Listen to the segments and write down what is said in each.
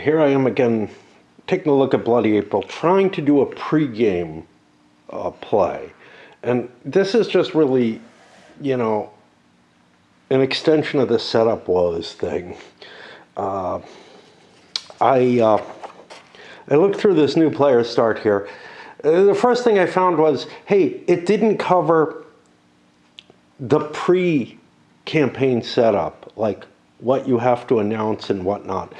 Here I am again, taking a look at Bloody April, trying to do a pre-game play. And this is just really, you know, an extension of the setup woes thing. I looked through this new player start here. The first thing I found was, hey, it didn't cover the pre-campaign setup, like what you have to announce and whatnot.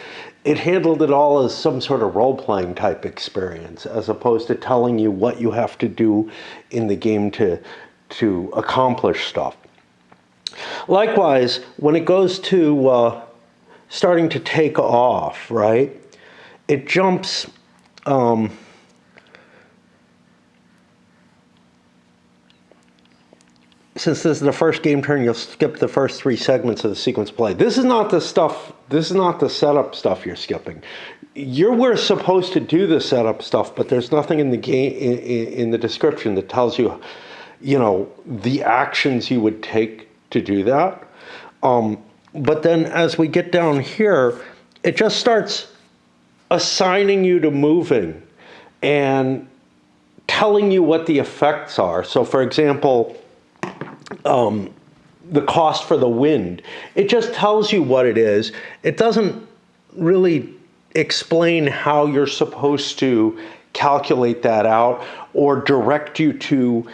It handled it all as some sort of role-playing type experience, as opposed to telling you what you have to do in the game to accomplish stuff. Likewise, when it goes to starting to take off, right, it jumps since this is the first game turn, you'll skip the first 3 segments of the sequence play. This is not the stuff, this is not the setup stuff you're skipping. We're supposed to do the setup stuff, but there's nothing in the game, in the description that tells you, you know, the actions you would take to do that. But then as we get down here, it just starts assigning you to moving and telling you what the effects are. So for example, the cost for the wind, it just tells you what it is. It doesn't really explain how you're supposed to calculate that out or direct you to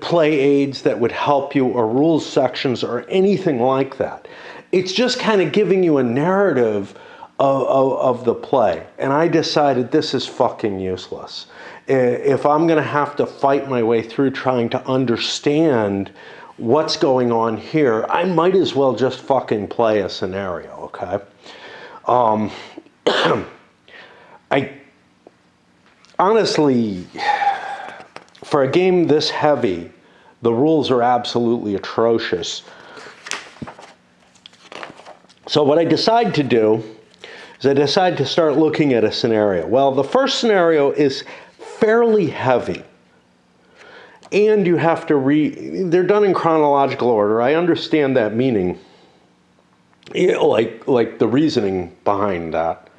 play aids that would help you or rules sections or anything like that. It's just kind of giving you a narrative of the play. And I decided this is fucking useless. If I'm going to have to fight my way through trying to understand what's going on here, I might as well just fucking play a scenario, okay? I honestly, for a game this heavy, the rules are absolutely atrocious. So what I decide to do is I decide to start looking at a scenario. Well, the first scenario is fairly heavy, and you have to they're done in chronological order. I understand that meaning, like the reasoning behind that,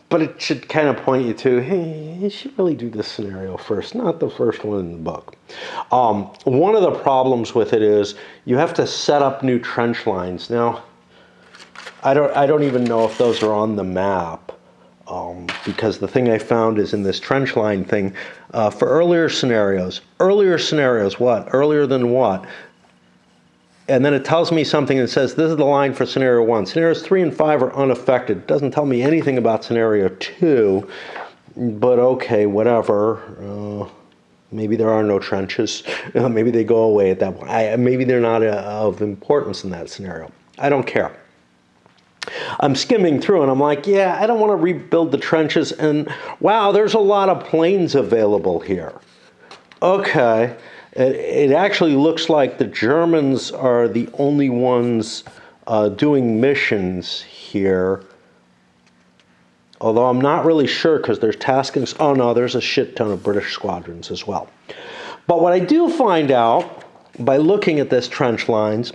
but it should kind of point you to, hey, you should really do this scenario first, not the first one in the book. One of the problems with it is you have to set up new trench lines. Now, I don't even know if those are on the map. Because the thing I found is in this trench line thing, for earlier scenarios, what? Earlier than what? And then it tells me something that says, this is the line for scenario 1. Scenarios 3 and 5 are unaffected. It doesn't tell me anything about scenario 2, but okay, whatever. Maybe there are no trenches. Maybe they go away at that point. Maybe they're not of importance in that scenario. I don't care. I'm skimming through and I'm like, yeah, I don't want to rebuild the trenches, and wow, there's a lot of planes available here. Okay, it actually looks like the Germans are the only ones doing missions here. Although I'm not really sure because there's tasking. Oh no, there's a shit ton of British squadrons as well. But what I do find out by looking at this trench lines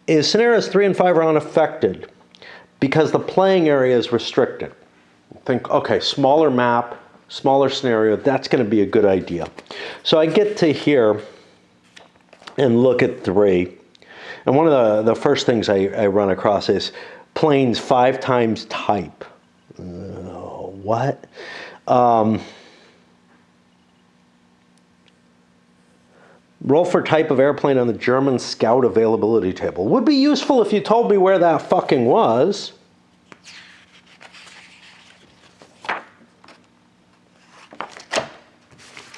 is scenarios 3 and 5 are unaffected, because the playing area is restricted. Think, okay, smaller map, smaller scenario, that's going to be a good idea. So I get to here and look at 3. And one of the first things I run across is planes 5 times type. What? Roll for type of airplane on the German Scout availability table. Would be useful if you told me where that fucking was.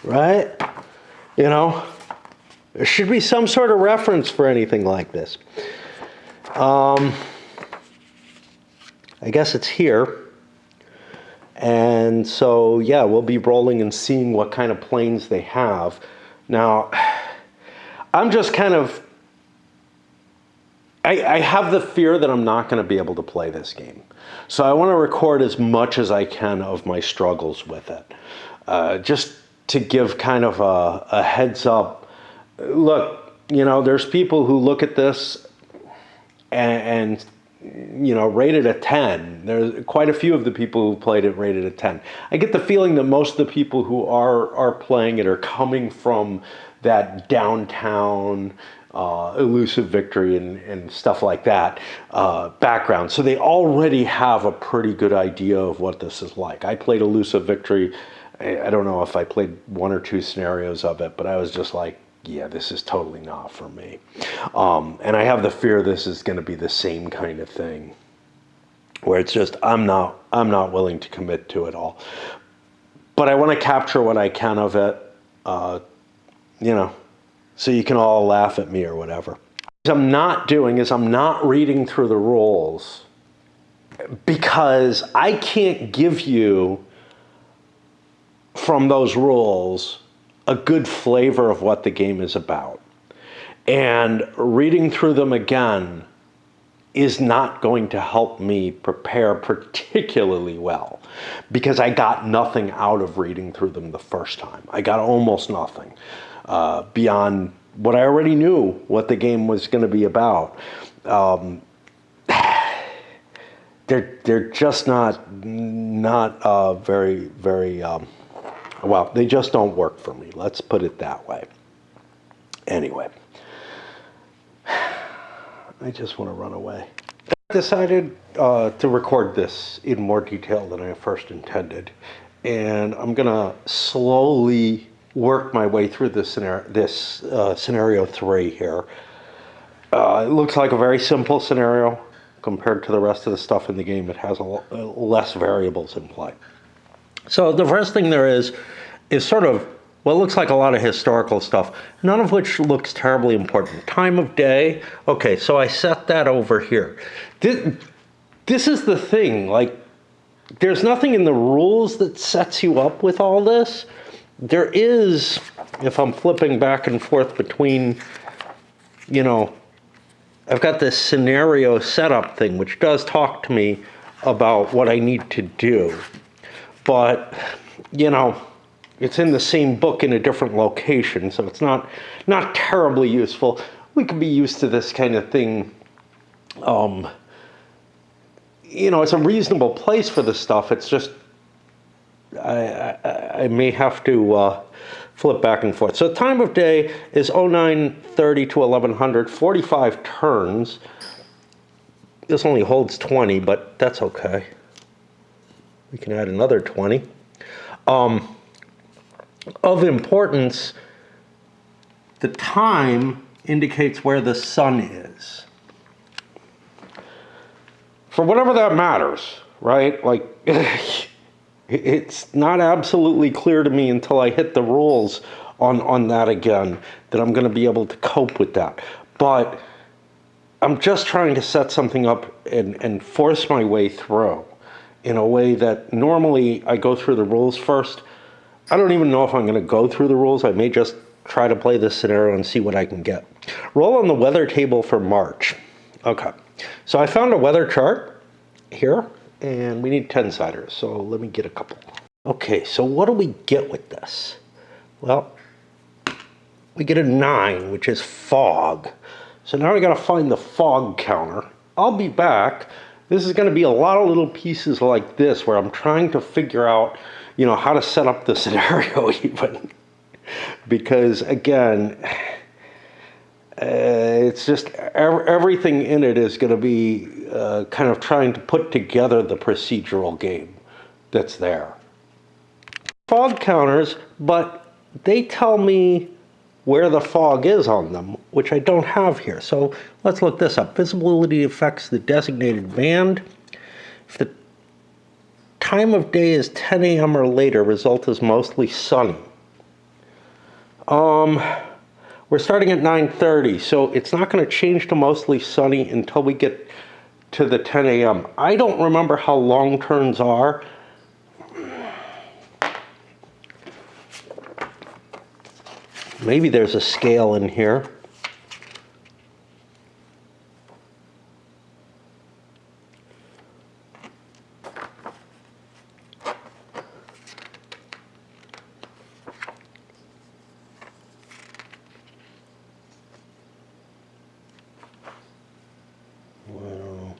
Right? You know, there should be some sort of reference for anything like this. I guess it's here. And so, yeah, we'll be rolling and seeing what kind of planes they have. Now, I'm just kind of, I have the fear that I'm not going to be able to play this game. So I want to record as much as I can of my struggles with it. Just to give kind of a heads up. Look, you know, there's people who look at this and rated a 10. There's quite a few of the people who played it rated a 10. I get the feeling that most of the people who are playing it are coming from that downtown Elusive Victory and stuff like that background. So they already have a pretty good idea of what this is like. I played Elusive Victory. I don't know if I played one or two scenarios of it, but I was just like, yeah, this is totally not for me. And I have the fear this is going to be the same kind of thing, where it's just I'm not willing to commit to it all. But I want to capture what I can of it, so you can all laugh at me or whatever. What I'm not doing is I'm not reading through the rules, because I can't give you from those rules a good flavor of what the game is about. And reading through them again is not going to help me prepare particularly well, because I got nothing out of reading through them the first time. I got almost nothing beyond what I already knew what the game was going to be about. They're just not very well. They just don't work for me. Let's put it that way. Anyway, I just want to run away. I decided to record this in more detail than I first intended, and I'm gonna slowly work my way through this scenario 3 here. It looks like a very simple scenario compared to the rest of the stuff in the game. It has less variables in play. So the first thing there is sort of what looks like a lot of historical stuff, none of which looks terribly important. Time of day. Okay, so I set that over here. This is the thing, like, there's nothing in the rules that sets you up with all this. There is, if I'm flipping back and forth between, I've got this scenario setup thing, which does talk to me about what I need to do. But, it's in the same book in a different location, so it's not terribly useful. We can be used to this kind of thing. It's a reasonable place for this stuff. It's just I may have to flip back and forth. So time of day is 0930 to 1100, 45 turns. This only holds 20, but that's okay. We can add another 20. Of importance, the time indicates where the sun is. For whatever that matters, right? Like, it's not absolutely clear to me until I hit the rules on that again that I'm going to be able to cope with that. But I'm just trying to set something up and force my way through in a way that normally I go through the rules first. I don't even know if I'm going to go through the rules. I may just try to play this scenario and see what I can get. Roll on the weather table for March. Okay, so I found a weather chart here, and we need 10-siders, so let me get a couple. Okay, so what do we get with this? Well, we get a 9, which is fog. So now we got to find the fog counter. I'll be back. This is going to be a lot of little pieces like this where I'm trying to figure out, how to set up the scenario even. Because again, it's just everything in it is going to be kind of trying to put together the procedural game that's there. Fog counters, but they tell me where the fog is on them, which I don't have here. So let's look this up. Visibility affects the designated band. If the time of day is 10 a.m. or later, result is mostly sunny. We're starting at 9:30, so it's not going to change to mostly sunny until we get to the 10 a.m. I don't remember how long turns are. Maybe there's a scale in here. Well,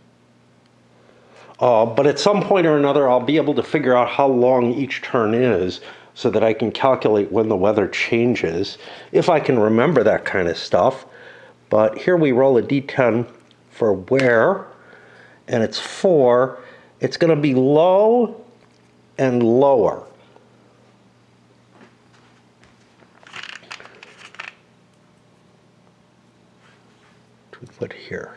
But at some point or another, I'll be able to figure out how long each turn is so that I can calculate when the weather changes, if I can remember that kind of stuff. But here we roll a d10 for where, and it's 4. It's going to be low and lower. We put here.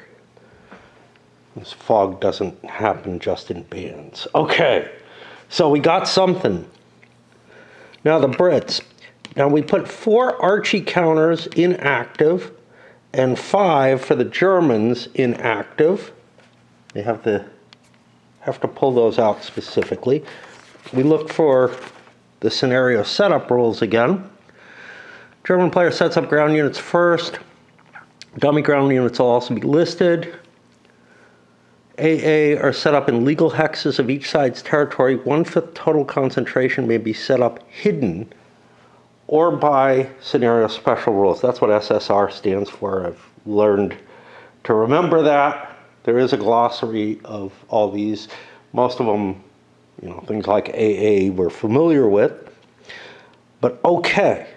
This fog doesn't happen just in bands. Okay, so we got something. Now the Brits. Now we put 4 Archie counters in active and 5 for the Germans in active. They have to pull those out specifically. We look for the scenario setup rules again. German player sets up ground units first. Dummy ground units will also be listed. AA are set up in legal hexes of each side's territory. 1/5 total concentration may be set up hidden or by scenario special rules. That's what SSR stands for. I've learned to remember that. There is a glossary of all these. Most of them, things like AA we're familiar with. But okay.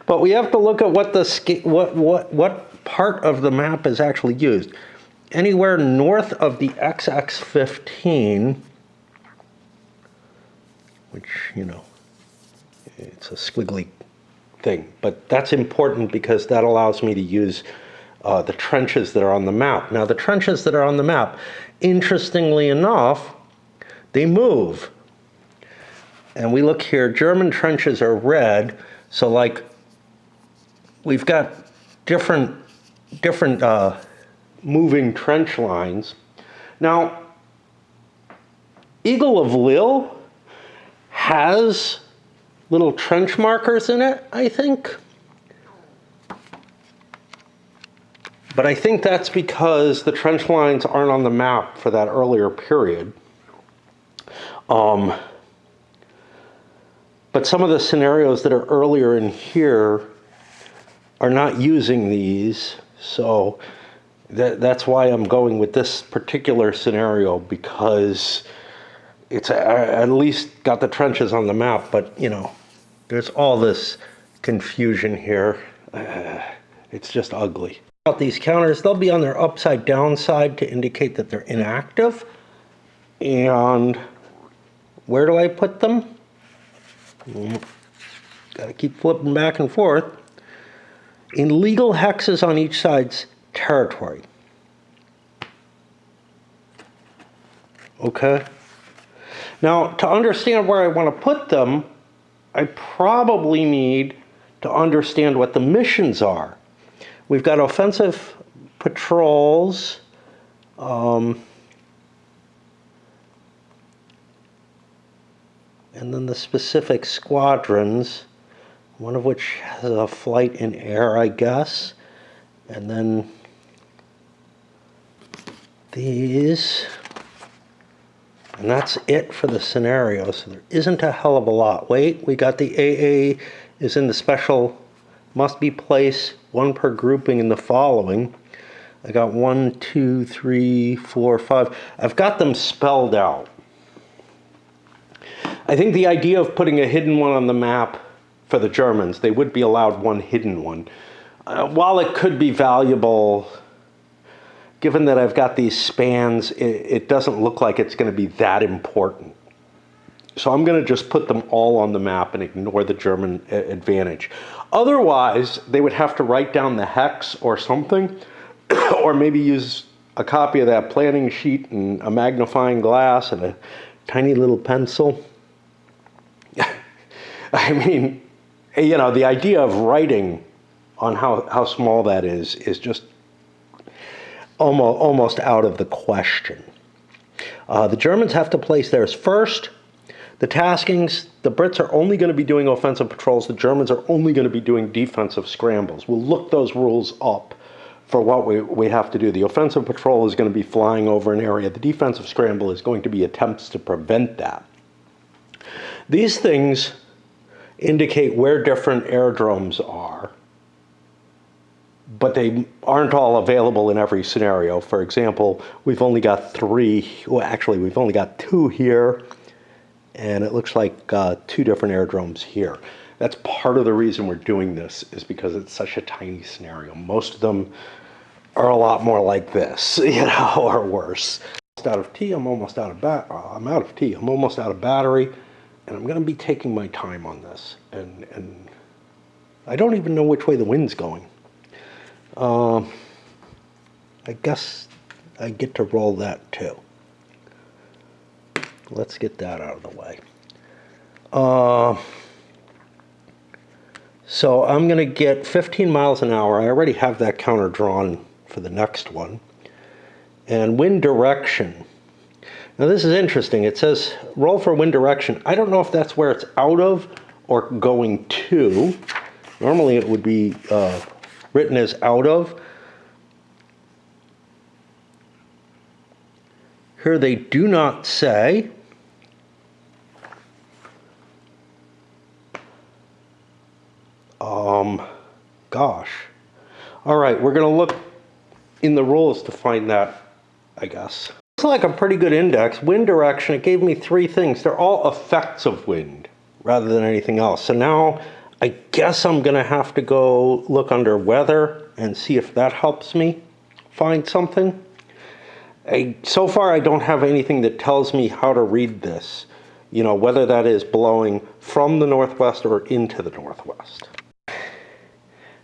But we have to look at what part of the map is actually used. Anywhere north of the XX15, which, it's a squiggly thing, but that's important because that allows me to use the trenches that are on the map. Now, the trenches that are on the map, interestingly enough, they move. And we look here, German trenches are red, so like we've got different moving trench lines. Now, Eagle of Lille has little trench markers in it, I think. But I think that's because the trench lines aren't on the map for that earlier period. But some of the scenarios that are earlier in here are not using these, so that's why I'm going with this particular scenario, because it's at least got the trenches on the map, but there's all this confusion here. It's just ugly. About these counters, they'll be on their upside down side to indicate that they're inactive. And where do I put them? Gotta keep flipping back and forth. In legal hexes on each side's territory. Okay. Now, to understand where I want to put them, I probably need to understand what the missions are. We've got offensive patrols, and then the specific squadrons, one of which has a flight in air, I guess. And then these. And that's it for the scenario, so there isn't a hell of a lot. Wait, we got the AA is in the special must be placed, 1 per grouping in the following. I got 1, 2, 3, 4, 5. I've got them spelled out. I think the idea of putting a hidden one on the map for the Germans, they would be allowed 1 hidden one. While it could be valuable, given that I've got these spans, it doesn't look like it's going to be that important. So I'm going to just put them all on the map and ignore the German advantage. Otherwise, they would have to write down the hex or something, or maybe use a copy of that planning sheet and a magnifying glass and a tiny little pencil. I mean, the idea of writing on how small that is just almost out of the question. The Germans have to place theirs first. The taskings, the Brits are only going to be doing offensive patrols. The Germans are only going to be doing defensive scrambles. We'll look those rules up for what we have to do. The offensive patrol is going to be flying over an area. The defensive scramble is going to be attempts to prevent that. These things indicate where different airdromes are. but they aren't all available in every scenario. For example, we've only got 3, well actually we've only got 2 here, and it looks like 2 different airdromes here. That's part of the reason we're doing this, is because it's such a tiny scenario. Most of them are a lot more like this, or worse. Out of tea, I'm almost out of I'm out of tea. I'm almost out of battery, and I'm going to be taking my time on this. And I don't even know which way the wind's going. I guess I get to roll that too. Let's get that out of the way. So I'm going to get 15 miles an hour. I already have that counter drawn for the next one. And wind direction. Now this is interesting. It says roll for wind direction. I don't know if that's where it's out of or going to. Normally it would be written as out of. Here they do not say. Gosh. All right, we're going to look in the rules to find that, I guess. Looks like a pretty good index. Wind direction, it gave me 3 things. They're all effects of wind rather than anything else. So now I guess I'm going to have to go look under weather and see if that helps me find something. So far I don't have anything that tells me how to read this, whether that is blowing from the northwest or into the northwest.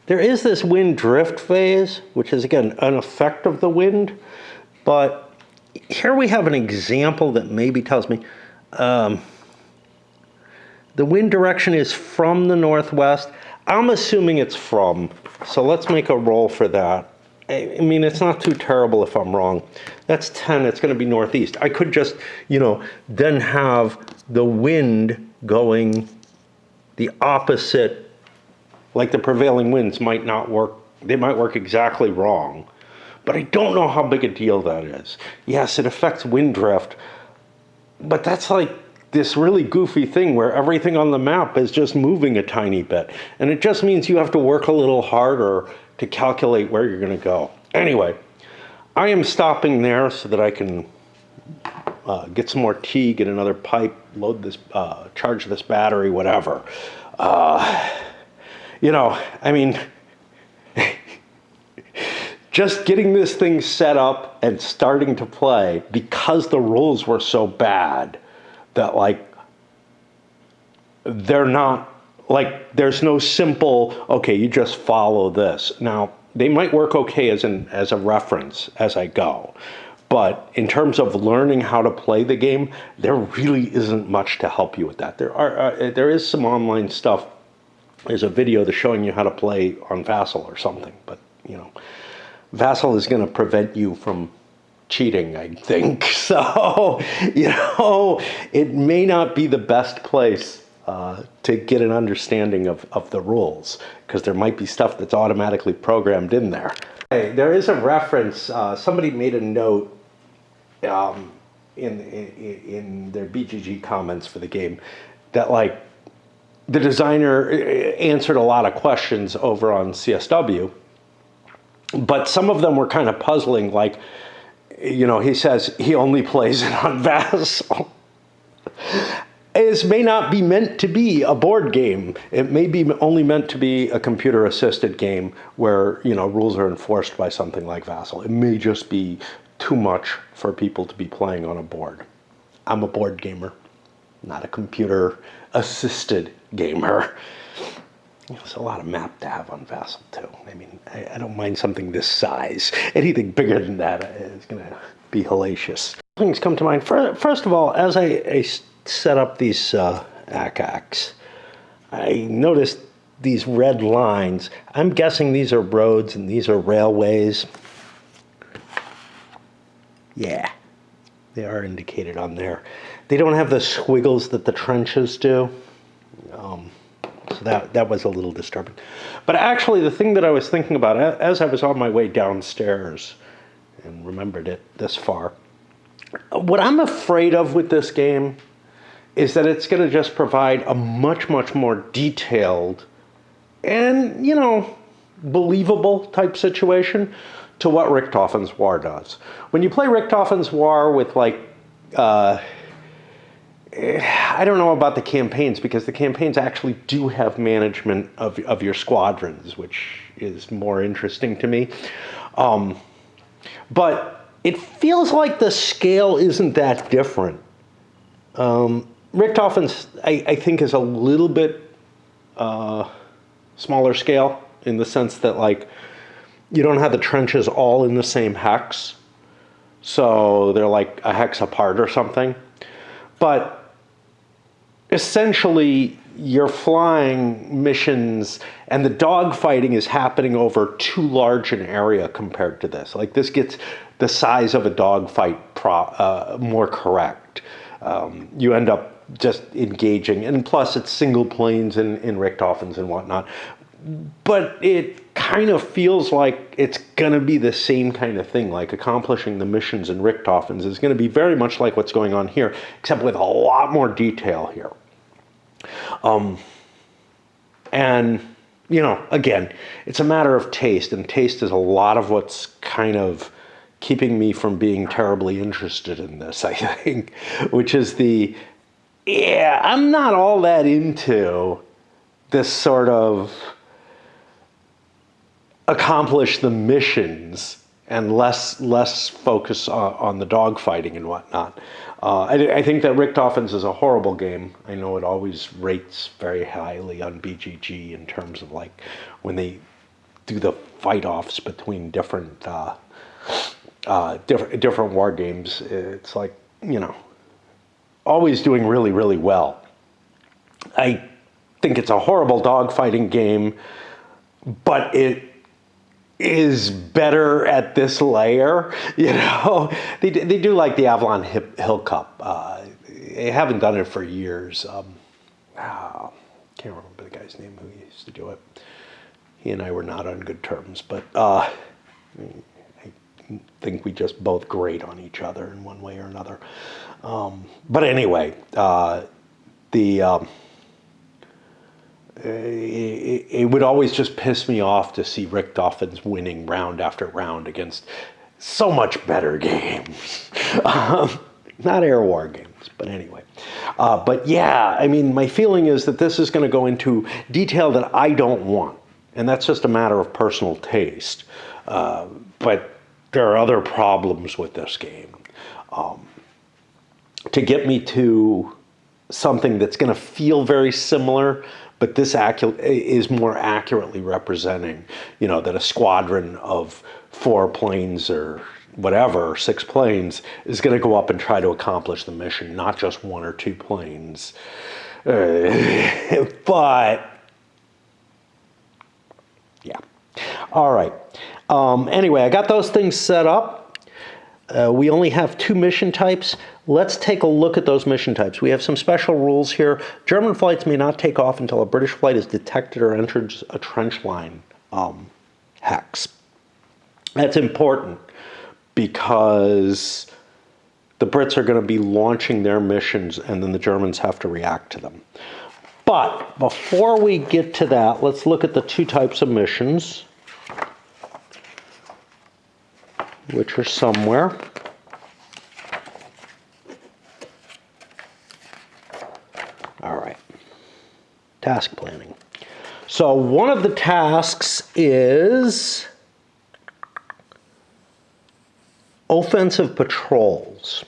There is this wind drift phase, which is again an effect of the wind, but here we have an example that maybe tells me the wind direction is from the northwest. I'm assuming it's from, so let's make a roll for that. I mean, it's not too terrible if I'm wrong. That's 10, it's going to be northeast. I could just, then have the wind going the opposite, like the prevailing winds might not work. They might work exactly wrong, but I don't know how big a deal that is. Yes, it affects wind drift, but that's like this really goofy thing where everything on the map is just moving a tiny bit, and it just means you have to work a little harder to calculate where you're going to go. Anyway, I am stopping there so that I can get some more tea, get another pipe, load this, charge this battery, whatever. I mean, just getting this thing set up and starting to play, because the rules were so bad that they're not, there's no simple, okay, you just follow this. Now, they might work okay as a reference as I go, but in terms of learning how to play the game, there really isn't much to help you with that. There is some online stuff. There's a video that's showing you how to play on Vassal or something, but Vassal is going to prevent you from cheating, I think. So, it may not be the best place to get an understanding of the rules, because there might be stuff that's automatically programmed in there. Hey, there is a reference, somebody made a note in their BGG comments for the game that the designer answered a lot of questions over on CSW, but some of them were kind of puzzling. He says he only plays it on Vassal. It may not be meant to be a board game. It may be only meant to be a computer-assisted game where, rules are enforced by something like Vassal. It may just be too much for people to be playing on a board. I'm a board gamer, not a computer-assisted gamer. There's a lot of map to have on Vassal too. I mean, I don't mind something this size. Anything bigger than that is going to be hellacious. Things come to mind. First of all, as I set up these ACACs, I noticed these red lines. I'm guessing these are roads and these are railways. Yeah, they are indicated on there. They don't have the squiggles that the trenches do. So that was a little disturbing. But actually, the thing that I was thinking about as I was on my way downstairs and remembered it this far, what I'm afraid of with this game is that it's going to just provide a much, much more detailed and, believable type situation to what Richthofen's War does. When you play Richthofen's War with like, I don't know about the campaigns, because the campaigns actually do have management of your squadrons, which is more interesting to me. But it feels like the scale isn't that different. Richthofen's, I think, is a little bit smaller scale, in the sense that, like, you don't have the trenches all in the same hex, so they're like a hex apart or something. But essentially, you're flying missions, and the dogfighting is happening over too large an area compared to this. Like, this gets the size of a dogfight more correct. You end up just engaging, and plus it's single planes in Richthofen's and whatnot. But it kind of feels like it's going to be the same kind of thing. Like, accomplishing the missions in Richthofen's is going to be very much like what's going on here, except with a lot more detail here. And, you know, again, it's a matter of taste, and taste is a lot of what's kind of keeping me from being terribly interested in this, I think, which is I'm not all that into this sort of accomplish the missions and less focus on the dogfighting and whatnot. I think that Richthofen's is a horrible game. I know it always rates very highly on BGG in terms of, like, when they do the fight-offs between different war games. It's like, you know, always doing really, really well. I think it's a horrible dogfighting game, but it is better at this layer. You know, they do like the Avalon Hill Cup. They haven't done it for years. Can't remember the guy's name who used to do it. He and I were not on good terms, but I think we just both grate on each other in one way or another. But anyway, it would always just piss me off to see Richthofen's winning round after round against so much better games. Not air war games, but anyway. But yeah, I mean, my feeling is that this is going to go into detail that I don't want. And that's just a matter of personal taste. But there are other problems with this game. To get me to something that's going to feel very similar, but this is more accurately representing, you know, that a squadron of 4 planes or whatever, 6 planes, is going to go up and try to accomplish the mission, not just 1 or 2 planes. But, yeah. All right. Anyway, I got those things set up. We only have 2 mission types. Let's take a look at those mission types. We have some special rules here. German flights may not take off until a British flight is detected or enters a trench line hex. That's important because the Brits are going to be launching their missions, and then the Germans have to react to them. But before we get to that, let's look at the 2 types of missions, which are somewhere. All right, task planning. So one of the tasks is offensive patrols.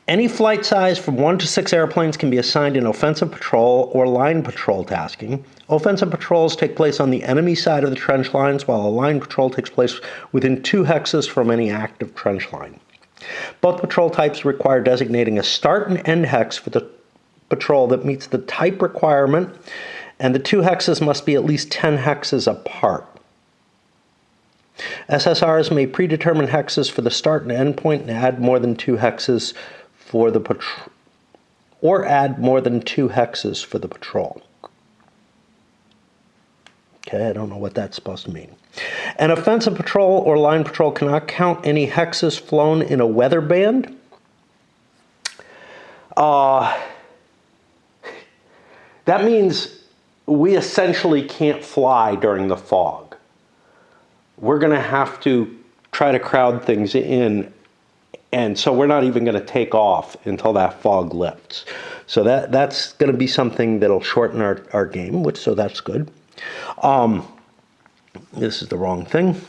Any flight size from 1 to 6 airplanes can be assigned in offensive patrol or line patrol tasking. Offensive patrols take place on the enemy side of the trench lines, while a line patrol takes place within 2 hexes from any active trench line. Both patrol types require designating a start and end hex for the patrol that meets the type requirement, and the 2 hexes must be at least 10 hexes apart. SSRs may predetermine hexes for the start and end point and add more than 2 hexes for the patrol, or add more than 2 hexes for the patrol. Okay, I don't know what that's supposed to mean. An offensive patrol or line patrol cannot count any hexes flown in a weather band. That means we essentially can't fly during the fog. We're going to have to try to crowd things in, and so we're not even going to take off until that fog lifts. So that's going to be something that'll shorten our game, so that's good. This is the wrong thing.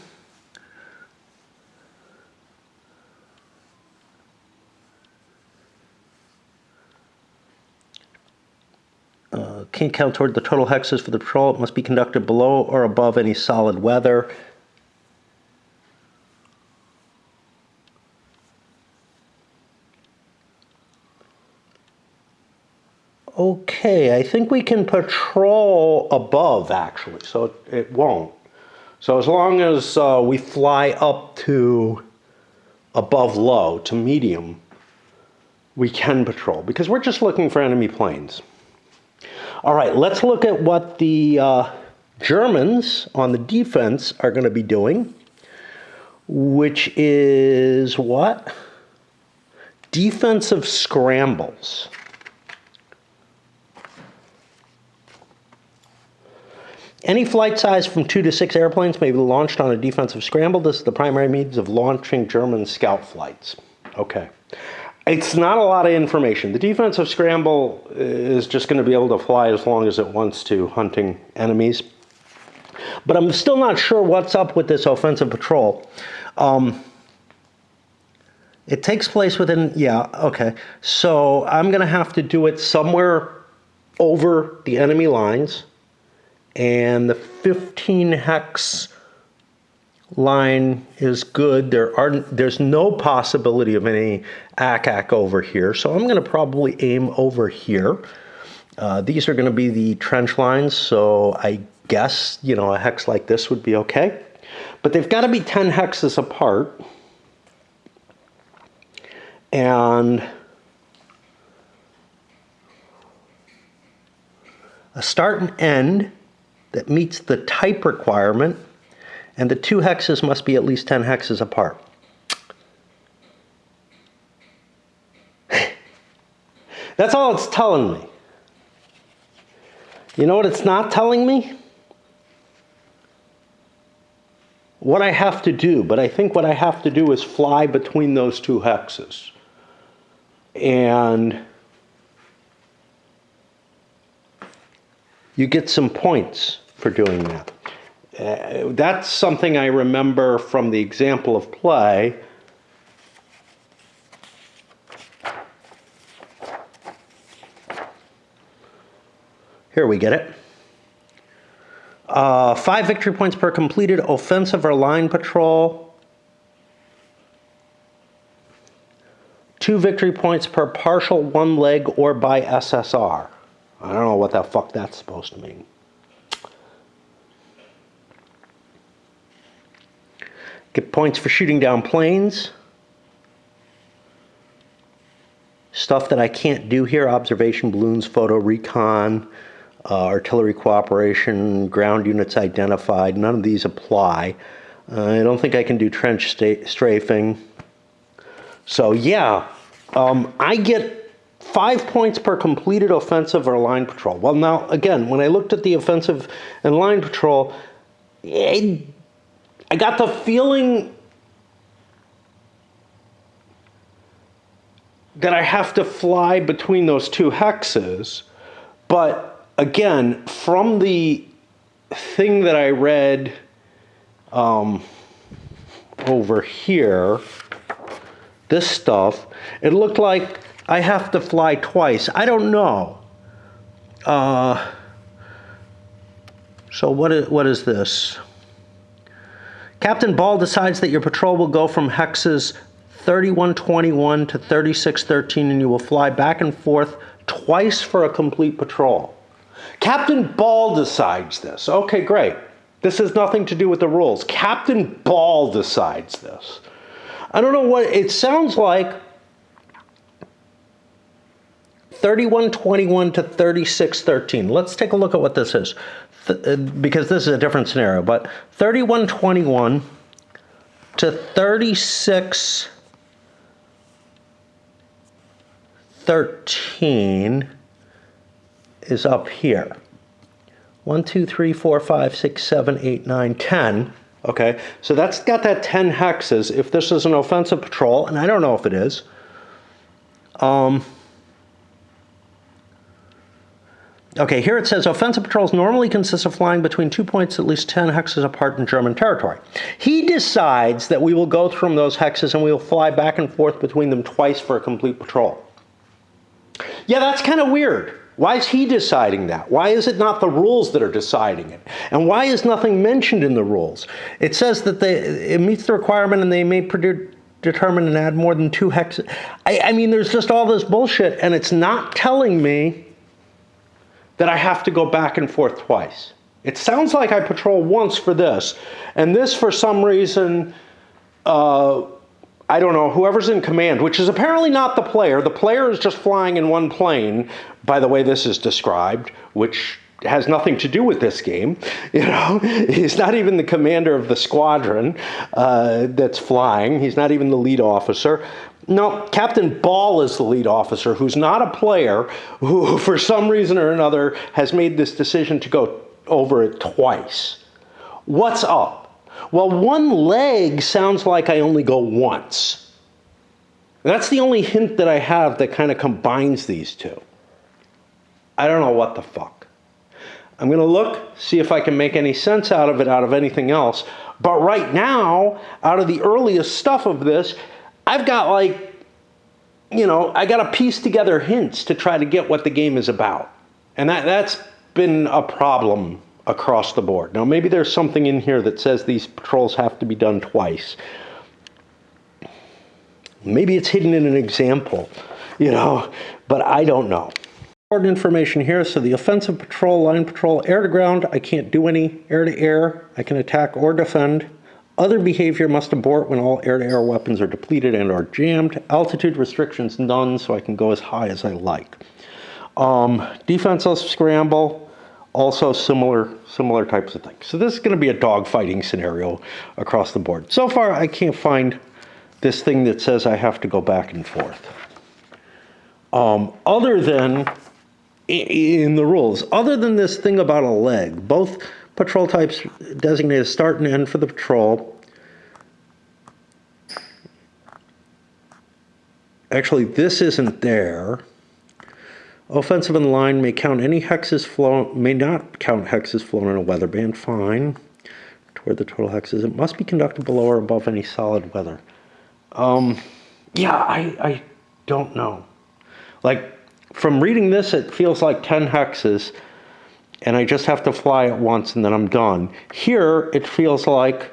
Can't count toward the total hexes for the patrol. It must be conducted below or above any solid weather. Okay, I think we can patrol above, actually, so it won't. So as long as we fly up to above low, to medium, we can patrol, because we're just looking for enemy planes. All right, let's look at what the Germans on the defense are going to be doing, which is what? Defensive scrambles. Any flight size from 2 to 6 airplanes may be launched on a defensive scramble. This is the primary means of launching German scout flights. Okay. It's not a lot of information. The defensive scramble is just going to be able to fly as long as it wants to, hunting enemies. But I'm still not sure what's up with this offensive patrol. It takes place within, yeah, okay. So I'm going to have to do it somewhere over the enemy lines. And the 15 hex line is good. There's no possibility of any ACAC over here, so I'm going to probably aim over here. These are going to be the trench lines, so I guess, you know, a hex like this would be okay. But they've got to be 10 hexes apart. And a start and end that meets the type requirement, and the 2 hexes must be at least 10 hexes apart. That's all it's telling me. You know what it's not telling me? What I have to do, but I think what I have to do is fly between those 2 hexes. And you get some points for doing that. That's something I remember from the example of play. Here we get it. 5 victory points per completed offensive or line patrol. 2 victory points per partial one leg or by SSR. I don't know what the fuck that's supposed to mean. Get points for shooting down planes. Stuff that I can't do here: observation balloons, photo recon, artillery cooperation, ground units identified. None of these apply. I don't think I can do trench strafing. So yeah, I get 5 points per completed offensive or line patrol. Well, now, again, when I looked at the offensive and line patrol, I got the feeling that I have to fly between those 2 hexes. But again, from the thing that I read over here, this stuff, it looked like I have to fly twice. I don't know. So what is this? Captain Ball decides that your patrol will go from hexes 3121 to 3613, and you will fly back and forth twice for a complete patrol. Captain Ball decides this. Okay, great. This has nothing to do with the rules. Captain Ball decides this. I don't know what it sounds like. 3121 to 3613. Let's take a look at what this is, because this is a different scenario. But 3121 to 3613 is up here. 1, 2, 3, 4, 5, 6, 7, 8, 9, 10. Okay, so that's got that 10 hexes. If this is an offensive patrol, and I don't know if it is, okay, here it says offensive patrols normally consist of flying between 2 points at least 10 hexes apart in German territory. He decides that we will go through those hexes and we will fly back and forth between them twice for a complete patrol. Yeah, that's kind of weird. Why is he deciding that? Why is it not the rules that are deciding it? And why is nothing mentioned in the rules? It says that it meets the requirement and they may determine and add more than 2 hexes. I mean, there's just all this bullshit, and it's not telling me that I have to go back and forth twice. It sounds like I patrol once for this, and this for some reason, I don't know, whoever's in command, which is apparently not the player. The player is just flying in one plane, by the way this is described, which has nothing to do with this game. You know, he's not even the commander of the squadron that's flying. He's not even the lead officer. No, Captain Ball is the lead officer, who's not a player, who for some reason or another has made this decision to go over it twice. What's up? Well, one leg sounds like I only go once. That's the only hint that I have that kind of combines these two. I don't know what the fuck. I'm going to look, see if I can make any sense out of it, out of anything else. But right now, out of the earliest stuff of this, I've got like, you know, I got to piece together hints to try to get what the game is about. And that's been a problem across the board. Now, maybe there's something in here that says these patrols have to be done twice. Maybe it's hidden in an example, you know, but I don't know. Important information here. So the offensive patrol, line patrol, air to ground, I can't do any. Air to air, I can attack or defend. Other behavior must abort when all air-to-air weapons are depleted and are jammed. Altitude restrictions none, so I can go as high as I like. Defenseless scramble, also similar types of things. So this is going to be a dogfighting scenario across the board. So far, I can't find this thing that says I have to go back and forth. Other than, in the rules, other than this thing about a leg, both patrol types designate a start and end for the patrol. Actually, this isn't there. Offensive in line may count any hexes flown, may not count hexes flown in a weather band. Fine. Toward the total hexes, it must be conducted below or above any solid weather. Yeah, I don't know. Like, from reading this, it feels like 10 hexes. And I just have to fly it once and then I'm done. Here, it feels like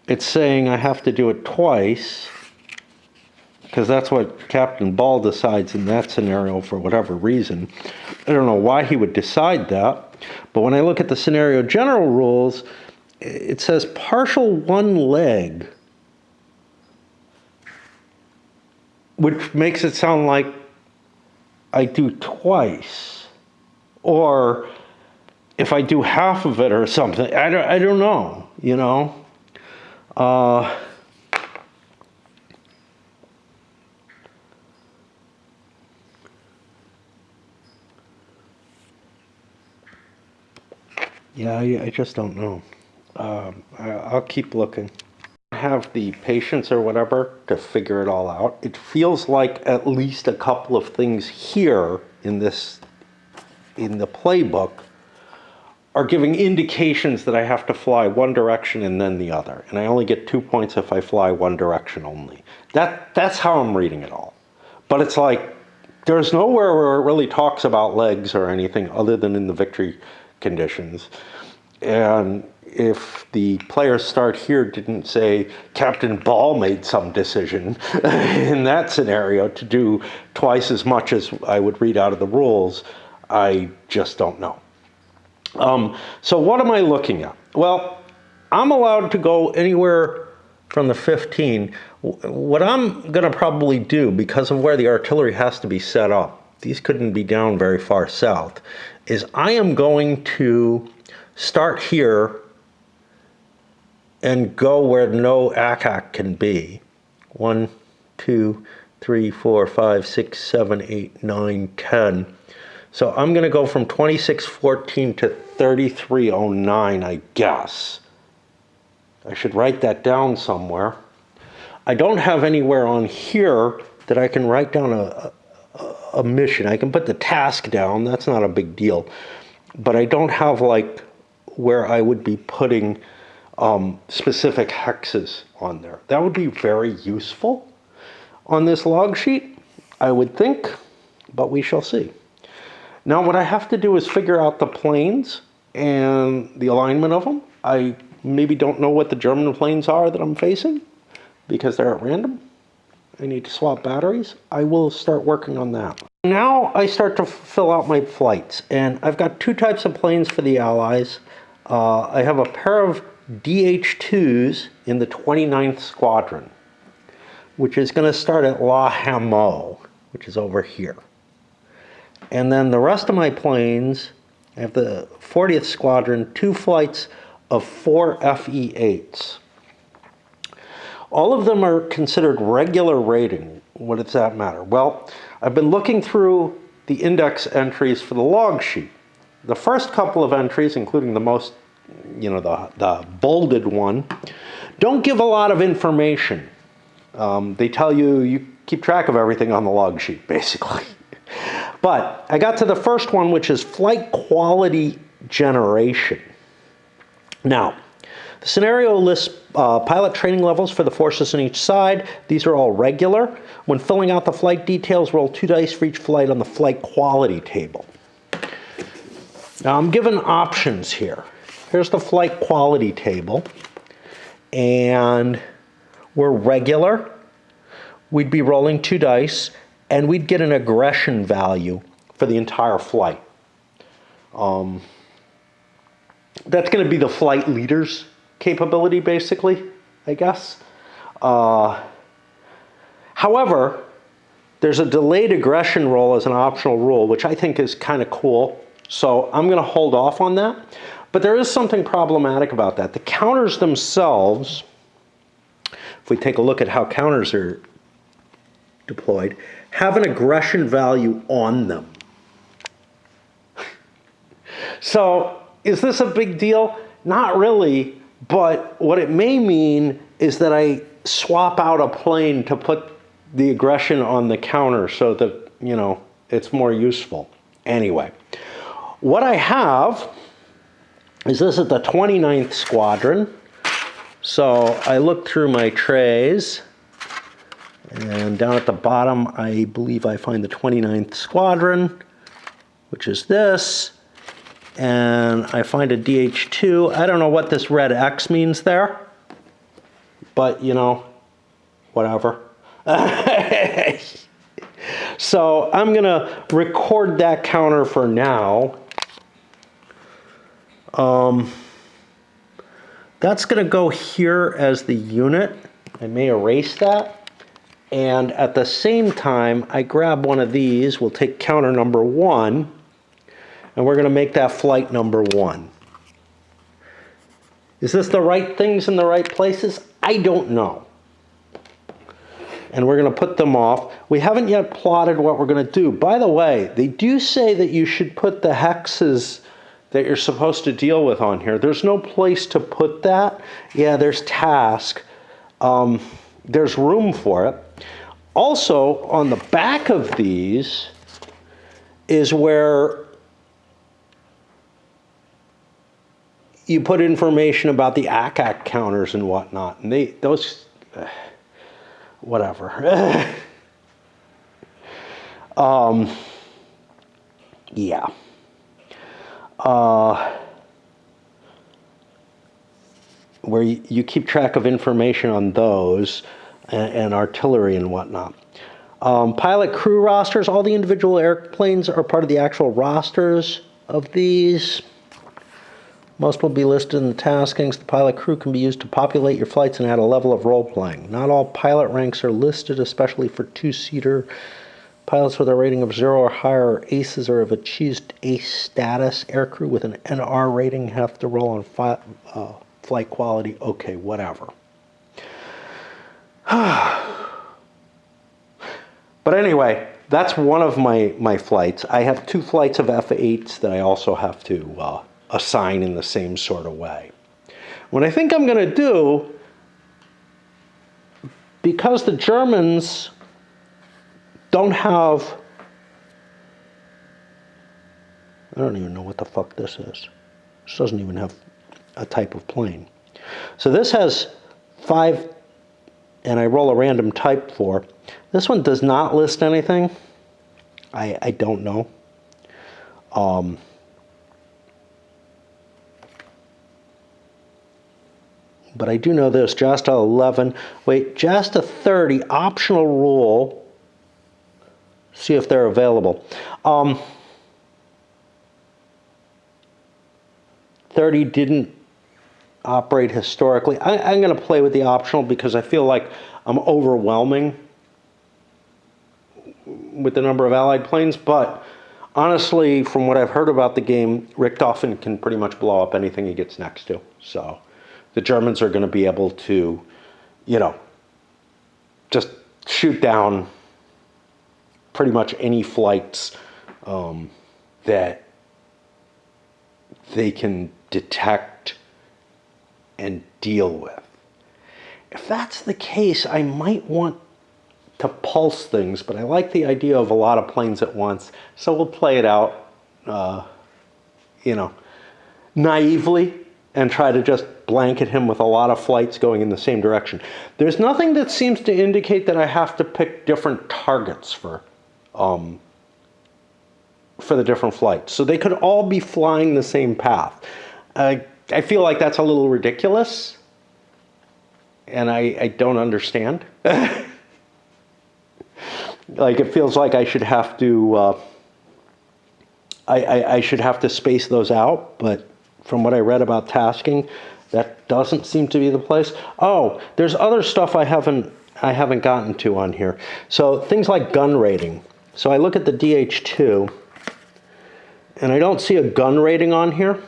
it's saying I have to do it twice, because that's what Captain Ball decides in that scenario for whatever reason. I don't know why he would decide that, but when I look at the scenario general rules, it says partial one leg, which makes it sound like I do twice. Or if I do half of it or something, I don't know, you know. Yeah, I just don't know. I'll keep looking. I have the patience or whatever to figure it all out. It feels like at least a couple of things here in the playbook are giving indications that I have to fly one direction and then the other. And I only get 2 points if I fly one direction only. That's how I'm reading it all. But it's like, there's nowhere where it really talks about legs or anything other than in the victory conditions. And if the players start here didn't say Captain Ball made some decision in that scenario to do twice as much as I would read out of the rules, I just don't know. So what am I looking at? Well, I'm allowed to go anywhere from the 15. What I'm going to probably do, because of where the artillery has to be set up, these couldn't be down very far south, is I am going to start here and go where no ACAC can be. 1, 2, 3, 4, 5, 6, 7, 8, 9, 10. So I'm going to go from 2614 to 3309, I guess. I should write that down somewhere. I don't have anywhere on here that I can write down a mission. I can put the task down, that's not a big deal. But I don't have like where I would be putting specific hexes on there. That would be very useful on this log sheet, I would think, but we shall see. Now what I have to do is figure out the planes and the alignment of them. I maybe don't know what the German planes are that I'm facing because they're at random. I need to swap batteries. I will start working on that. Now I start to fill out my flights, and I've got two types of planes for the Allies. I have a pair of DH-2s in the 29th Squadron, which is going to start at La Hameau, which is over here. And then the rest of my planes, I have the 40th Squadron, 2 flights of 4 FE-8s. All of them are considered regular rating. What does that matter? Well, I've been looking through the index entries for the log sheet. The first couple of entries, including the most, the bolded one, don't give a lot of information. They tell you keep track of everything on the log sheet, basically. But I got to the first one, which is flight quality generation. Now, the scenario lists pilot training levels for the forces on each side. These are all regular. When filling out the flight details, roll 2 dice for each flight on the flight quality table. Now I'm given options here. Here's the flight quality table. And we're regular. We'd be rolling 2 dice, and we'd get an aggression value for the entire flight. That's going to be the flight leader's capability, basically, I guess. However, there's a delayed aggression roll as an optional rule, which I think is kind of cool. So I'm going to hold off on that. But there is something problematic about that. The counters themselves, if we take a look at how counters are deployed, have an aggression value on them. So is this a big deal? Not really, but what it may mean is that I swap out a plane to put the aggression on the counter so that, it's more useful. Anyway, what I have is this is the 29th Squadron. So I looked through my trays, and down at the bottom, I believe I find the 29th Squadron, which is this. And I find a DH-2. I don't know what this red X means there, but whatever. So I'm going to record that counter for now. That's going to go here as the unit. I may erase that. And at the same time, I grab one of these. We'll take counter number 1. And we're going to make that flight number 1. Is this the right things in the right places? I don't know. And we're going to put them off. We haven't yet plotted what we're going to do. By the way, they do say that you should put the hexes that you're supposed to deal with on here. There's no place to put that. Yeah, there's task. There's room for it. Also, on the back of these is where you put information about the ACAC counters and whatnot. And whatever. Yeah. Where you keep track of information on those and artillery and whatnot. Pilot crew rosters. All the individual airplanes are part of the actual rosters of these. Most will be listed in the taskings. The pilot crew can be used to populate your flights and add a level of role-playing. Not all pilot ranks are listed, especially for 2-seater. Pilots with a rating of 0 or higher are aces or have achieved ace status. Aircrew with an NR rating have to roll on flight quality. Okay, whatever. But anyway, that's one of my flights. I have 2 flights of F-8s that I also have to assign in the same sort of way. What I think I'm going to do, because the Germans don't have, I don't even know what the fuck this is. This doesn't even have a type of plane. So this has 5, and I roll a random type 4. This one does not list anything. I don't know. But I do know this, JASTA 11, wait, JASTA 30, optional rule. See if they're available. 30 didn't operate historically. I'm going to play with the optional because I feel like I'm overwhelming with the number of Allied planes, but honestly, from what I've heard about the game, Richthofen can pretty much blow up anything he gets next to. So the Germans are going to be able to, you know, just shoot down pretty much any flights that they can detect and deal with. If that's the case, I might want to pulse things, but I like the idea of a lot of planes at once, so we'll play it out, you know, naively and try to just blanket him with a lot of flights going in the same direction. There's nothing that seems to indicate that I have to pick different targets for the different flights. So they could all be flying the same path. I feel like that's a little ridiculous, and I don't understand. Like, it feels like I should have to I should have to space those out, but from what I read about tasking, that doesn't seem to be the place. Oh, there's other stuff I haven't gotten to on here. So things like gun rating. So I look at the DH2, and I don't see a gun rating on here.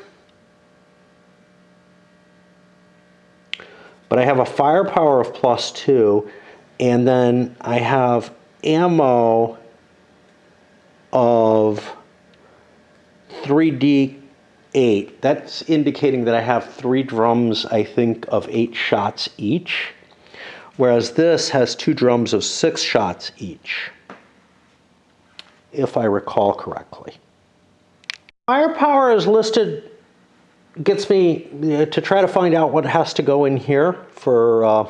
But I have a firepower of +2, and then I have ammo of 3D8. That's indicating that I have 3 drums, I think, of 8 shots each, whereas this has 2 drums of 6 shots each, if I recall correctly. Firepower is listed, gets me to try to find out what has to go in here for,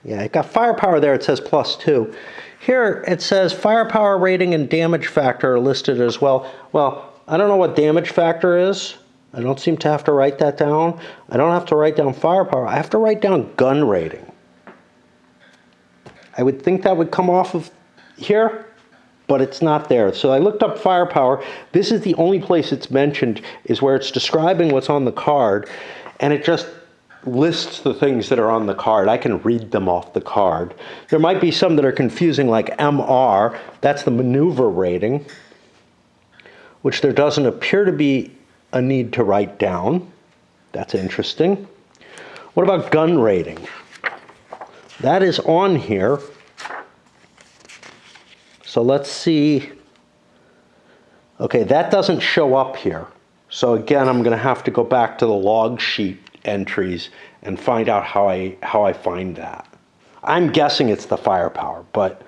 yeah, it got firepower there, it says +2. Here it says firepower rating and damage factor are listed as well. Well, I don't know what damage factor is. I don't seem to have to write that down. I don't have to write down firepower. I have to write down gun rating. I would think that would come off of here, but it's not there. So I looked up firepower. This is the only place it's mentioned, is where it's describing what's on the card, and it just lists the things that are on the card. I can read them off the card. There might be some that are confusing, like MR, that's the maneuver rating, which there doesn't appear to be a need to write down. That's interesting. What about gun rating? That is on here. So let's see. Okay, that doesn't show up here. So again, I'm going to have to go back to the log sheet entries and find out how I find that. I'm guessing it's the firepower, but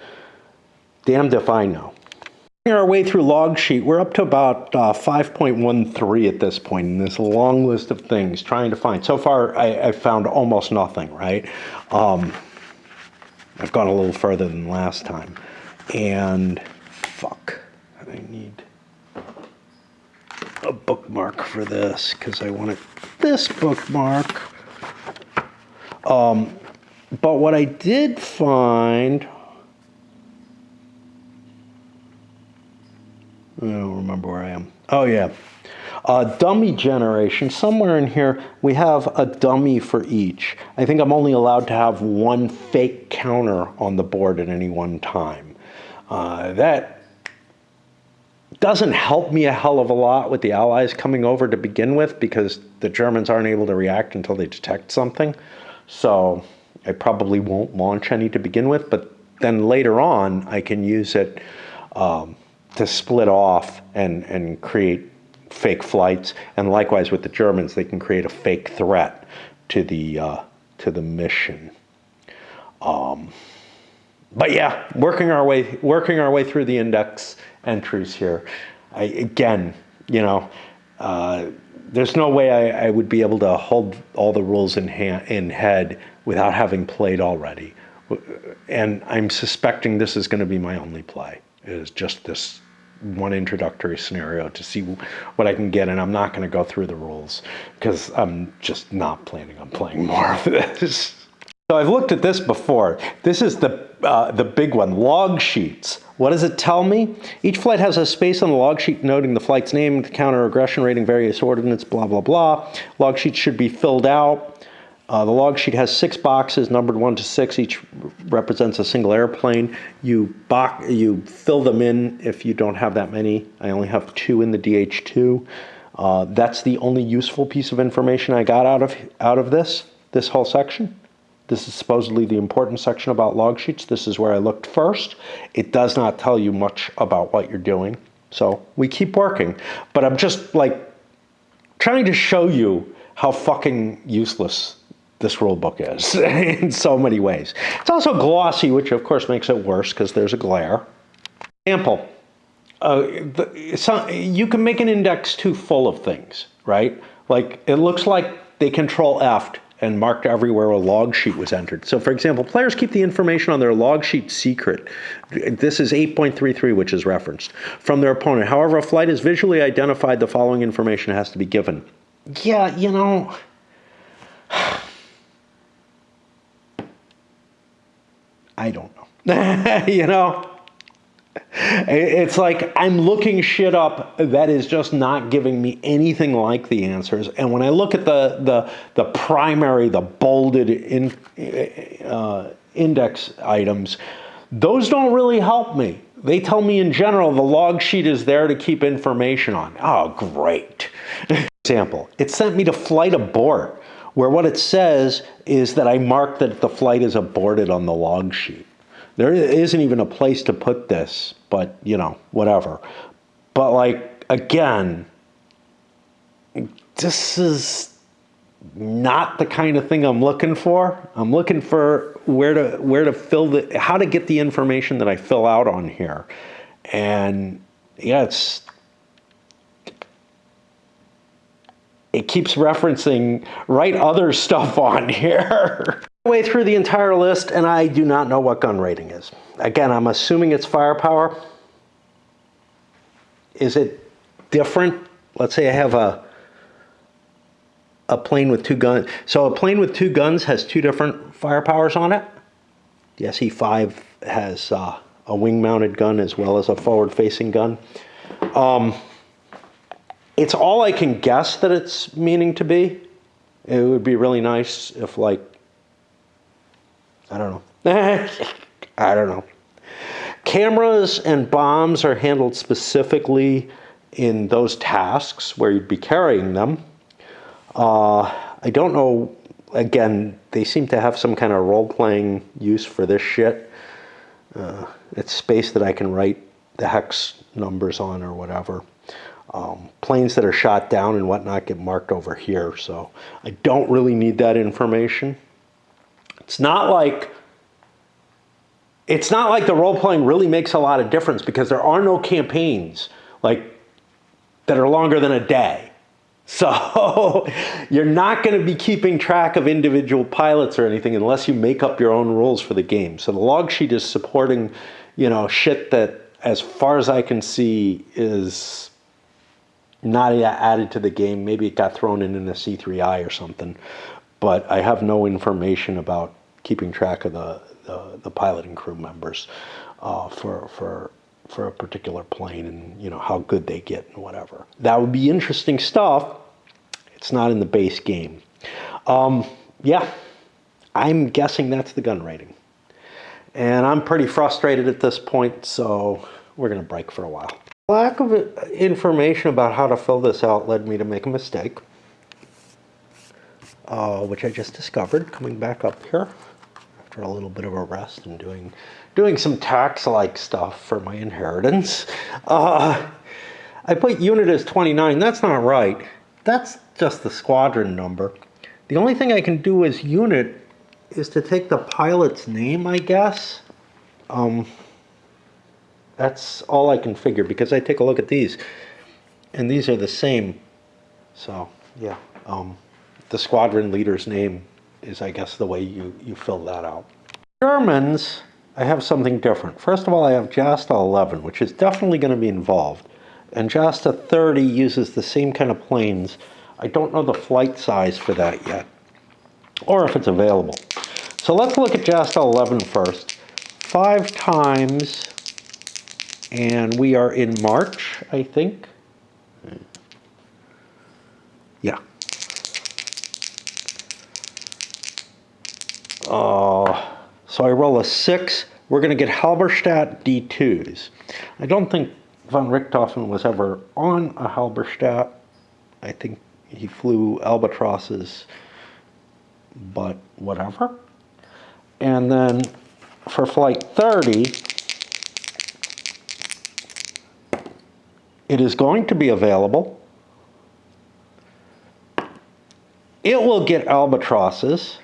damned if I know. Our way through log sheet, we're up to about 5.13 at this point in this long list of things trying to find. So far, I found almost nothing, right? I've gone a little further than last time. And fuck, I need a bookmark for this because I wanted this bookmark. But what I did find, I don't remember where I am. Oh yeah, dummy generation. Somewhere in here we have a dummy for each. I think I'm only allowed to have 1 fake counter on the board at any one time. That doesn't help me a hell of a lot with the Allies coming over to begin with, because the Germans aren't able to react until they detect something. So I probably won't launch any to begin with, but then later on, I can use it to split off and create fake flights. And likewise with the Germans, they can create a fake threat to the mission. But yeah, working our way through the index entries here. Again, you know, there's no way I would be able to hold all the rules in head without having played already. And I'm suspecting this is going to be my only play. It is just this one introductory scenario to see what I can get, and I'm not going to go through the rules because I'm just not planning on playing more of this. So I've looked at this before. This is the big one, log sheets. What does it tell me? Each flight has a space on the log sheet noting the flight's name, counter aggression rating, various ordnance, blah, blah, blah. Log sheets should be filled out. The log sheet has 6 boxes numbered 1 to 6. Each represents a single airplane. You fill them in if you don't have that many. I only have 2 in the DH2. That's the only useful piece of information I got out of this whole section. This is supposedly the important section about log sheets. This is where I looked first. It does not tell you much about what you're doing. So we keep working. But I'm just like trying to show you how fucking useless this rule book is in so many ways. It's also glossy, which of course makes it worse because there's a glare. Example, you can make an index too full of things, right? Like it looks like they control F'd and marked everywhere a log sheet was entered. So for example, players keep the information on their log sheet secret. This is 8.33, which is referenced from their opponent. However, a flight is visually identified, the following information has to be given. Yeah, you know, I don't know. You know, it's like I'm looking shit up that is just not giving me anything like the answers. And when I look at the primary, the bolded index items, those don't really help me. They tell me in general the log sheet is there to keep information on. Oh, great. Example, it sent me to flight abort, where what it says is that I marked that the flight is aborted on the log sheet. There isn't even a place to put this, but, you know, whatever. But, like, again, this is not the kind of thing I'm looking for. I'm looking for where to fill how to get the information that I fill out on here. And, yeah, it keeps referencing other stuff on here. Way through the entire list, and I do not know what gun rating is. Again, I'm assuming it's firepower. Is it different? Let's say I have a plane with 2 guns. So a plane with 2 guns has 2 different firepowers on it. The SE-5 has a wing-mounted gun as well as a forward-facing gun. It's all I can guess that it's meaning to be. It would be really nice if, like, I don't know. I don't know. Cameras and bombs are handled specifically in those tasks where you'd be carrying them. I don't know. Again, they seem to have some kind of role-playing use for this shit. It's space that I can write the hex numbers on or whatever. Planes that are shot down and whatnot get marked over here, so I don't really need that information. It's not like the role-playing really makes a lot of difference because there are no campaigns like that are longer than a day. So you're not going to be keeping track of individual pilots or anything unless you make up your own rules for the game. So the log sheet is supporting, you know, shit that, as far as I can see, is not added to the game. Maybe it got thrown in a C3I or something. But I have no information about keeping track of the pilot and crew members for a particular plane and, you know, how good they get and whatever. That would be interesting stuff. It's not in the base game. Yeah, I'm guessing that's the gun rating. And I'm pretty frustrated at this point, so we're going to break for a while. Lack of information about how to fill this out led me to make a mistake. Which I just discovered coming back up here after a little bit of a rest and doing some tax-like stuff for my inheritance. I put unit as 29. That's not right. That's just the squadron number. The only thing I can do as unit is to take the pilot's name, I guess. That's all I can figure, because I take a look at these, and these are the same. So, yeah, the squadron leader's name is, I guess, the way you fill that out. Germans, I have something different. First of all, I have JASTA 11, which is definitely going to be involved. And JASTA 30 uses the same kind of planes. I don't know the flight size for that yet, or if it's available. So let's look at JASTA 11 first. 5 times, and we are in March, I think. Yeah. So I roll a 6. We're going to get Halberstadt D2s. I don't think von Richthofen was ever on a Halberstadt. I think he flew Albatrosses, but whatever. And then for flight 30, it is going to be available. It will get Albatrosses.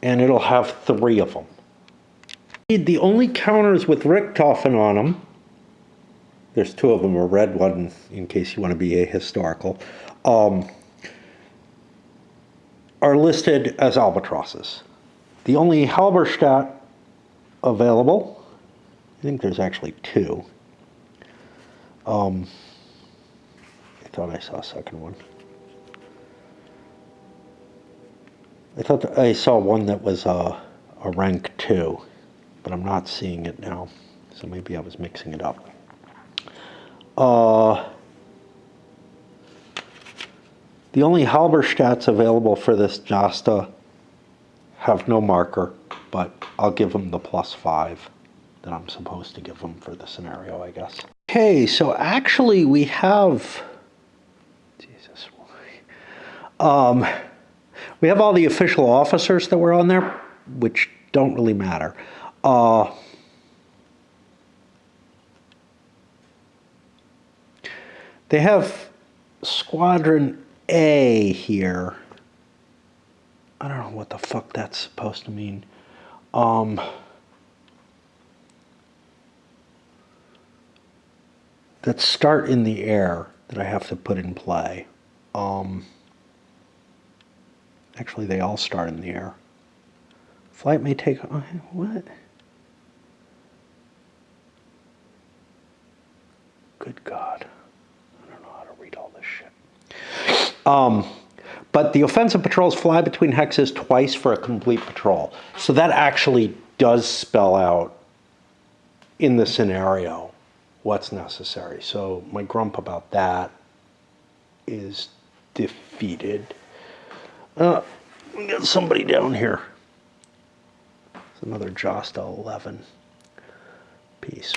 And it'll have 3 of them. The only counters with Richthofen on them, there's 2 of them, a red one in case you want to be ahistorical, are listed as Albatrosses. The only Halberstadt available, I think there's actually 2. I thought I saw a second one. I thought I saw one that was a rank 2, but I'm not seeing it now, so maybe I was mixing it up. The only Halberstadts available for this JASTA have no marker, but I'll give them the +5 that I'm supposed to give them for the scenario, I guess. Okay, so actually we have, Jesus, we have all the official officers that were on there, which don't really matter. They have Squadron A here. I don't know what the fuck that's supposed to mean. That start in the air that I have to put in play. Actually, they all start in the air. Flight may take, what? Good God. I don't know how to read all this shit. But the offensive patrols fly between hexes twice for a complete patrol. So that actually does spell out in the scenario what's necessary. So my grump about that is defeated. We got somebody down here. It's another JASTA 11 piece.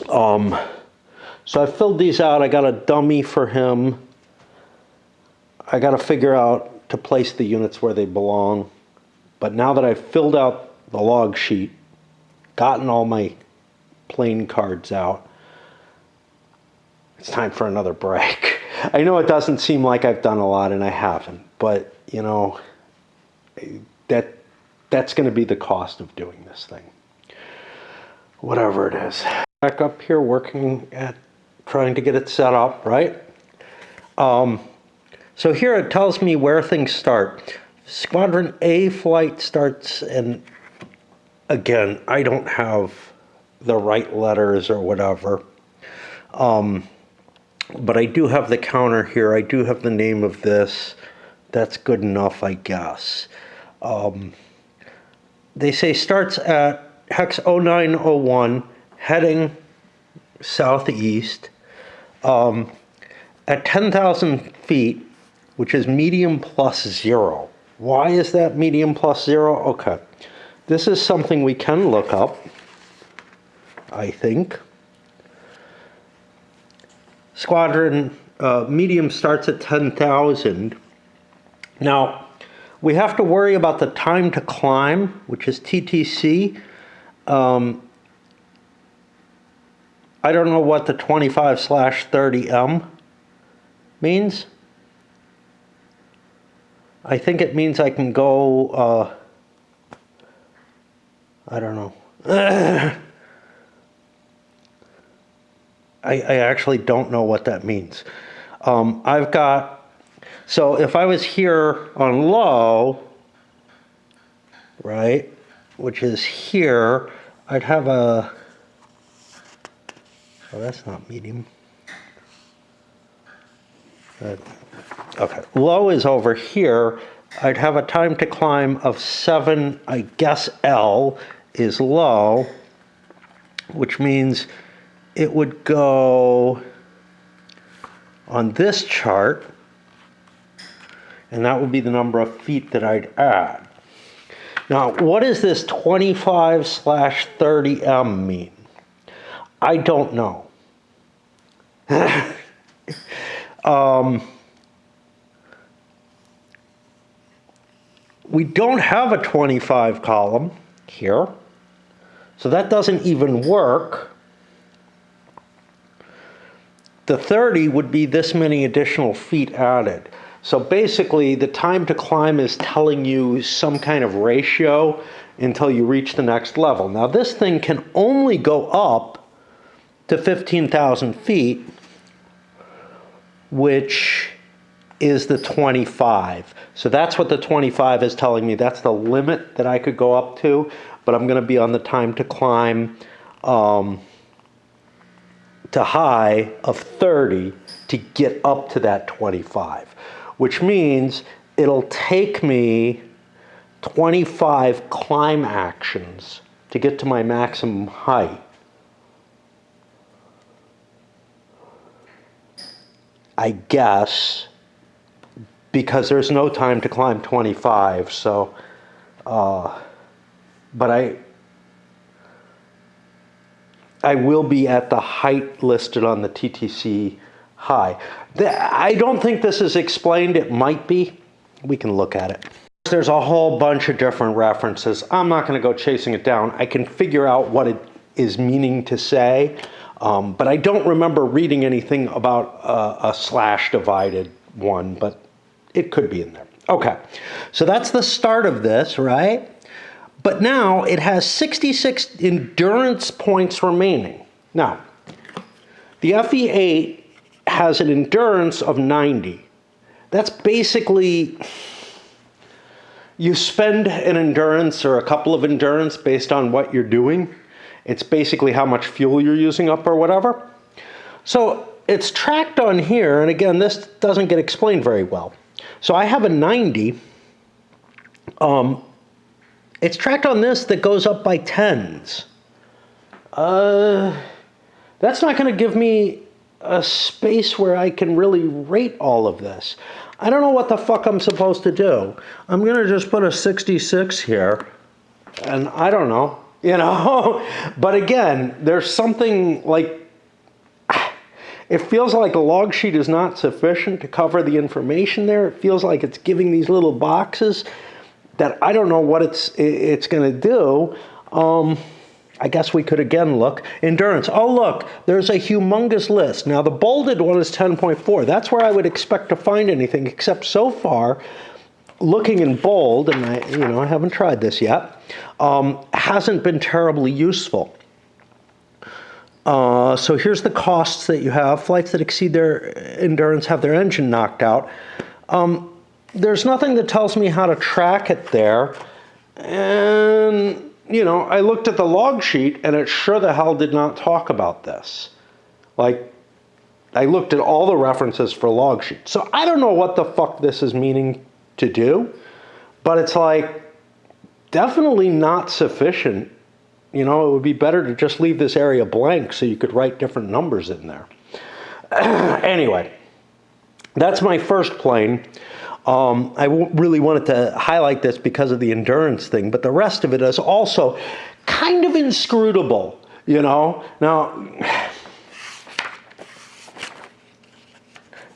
So I filled these out. I got a dummy for him. I got to figure out to place the units where they belong. But now that I've filled out the log sheet, gotten all my plane cards out, it's time for another break. I know it doesn't seem like I've done a lot, and I haven't, but you know, that's going to be the cost of doing this thing. Whatever it is. Back up here working at trying to get it set up, right? So here it tells me where things start. Squadron A flight starts, and again, I don't have the right letters or whatever. But I do have the counter here. I do have the name of this. That's good enough, I guess. They say starts at hex 0901, heading southeast, at 10,000 feet, which is medium +0. Why is that medium +0? Okay. This is something we can look up, I think. Squadron medium starts at 10,000. Now, we have to worry about the time to climb, which is TTC. I don't know what the 25/30M means. I think it means I can go, I don't know. I actually don't know what that means. I've got, so if I was here on low, right, which is here, I'd have a, oh, that's not medium. Okay, low is over here. I'd have a time to climb of 7, I guess L is low, which means it would go on this chart, and that would be the number of feet that I'd add. Now, what does this 25/30M mean? I don't know. We don't have a 25 column here, so that doesn't even work. The 30 would be this many additional feet added. So basically, the time to climb is telling you some kind of ratio until you reach the next level. Now, this thing can only go up to 15,000 feet, which is the 25. So that's what the 25 is telling me. That's the limit that I could go up to, but I'm going to be on the time to climb to high of 30 to get up to that 25, which means it'll take me 25 climb actions to get to my maximum height. I guess, because there's no time to climb 25, so, but I will be at the height listed on the TTC high. I don't think this is explained. It might be. We can look at it. There's a whole bunch of different references. I'm not going to go chasing it down. I can figure out what it is meaning to say, but I don't remember reading anything about a slash divided one, but it could be in there. Okay, so that's the start of this, right? But now it has 66 endurance points remaining. Now, the FE8 has an endurance of 90. That's basically, you spend an endurance or a couple of endurance based on what you're doing. It's basically how much fuel you're using up or whatever. So it's tracked on here, and again, this doesn't get explained very well. So I have a 90. It's tracked on this that goes up by tens. That's not going to give me a space where I can really rate all of this. I don't know what the fuck I'm supposed to do. I'm going to just put a 66 here, and I don't know, you know. But again, there's something like, it feels like a log sheet is not sufficient to cover the information there. It feels like it's giving these little boxes that I don't know what it's going to do. I guess we could again look. Endurance. Oh, look, there's a humongous list. Now, the bolded one is 10.4. That's where I would expect to find anything, except so far, looking in bold, and I haven't tried this yet, hasn't been terribly useful. So here's the costs that you have. Flights that exceed their endurance have their engine knocked out. There's nothing that tells me how to track it there. And, I looked at the log sheet, and it sure the hell did not talk about this. Like, I looked at all the references for log sheet. So I don't know what the fuck this is meaning to do, but it's like, definitely not sufficient. It would be better to just leave this area blank so you could write different numbers in there. Anyway, that's my first plane. I really wanted to highlight this because of the endurance thing, but the rest of it is also kind of inscrutable, Now,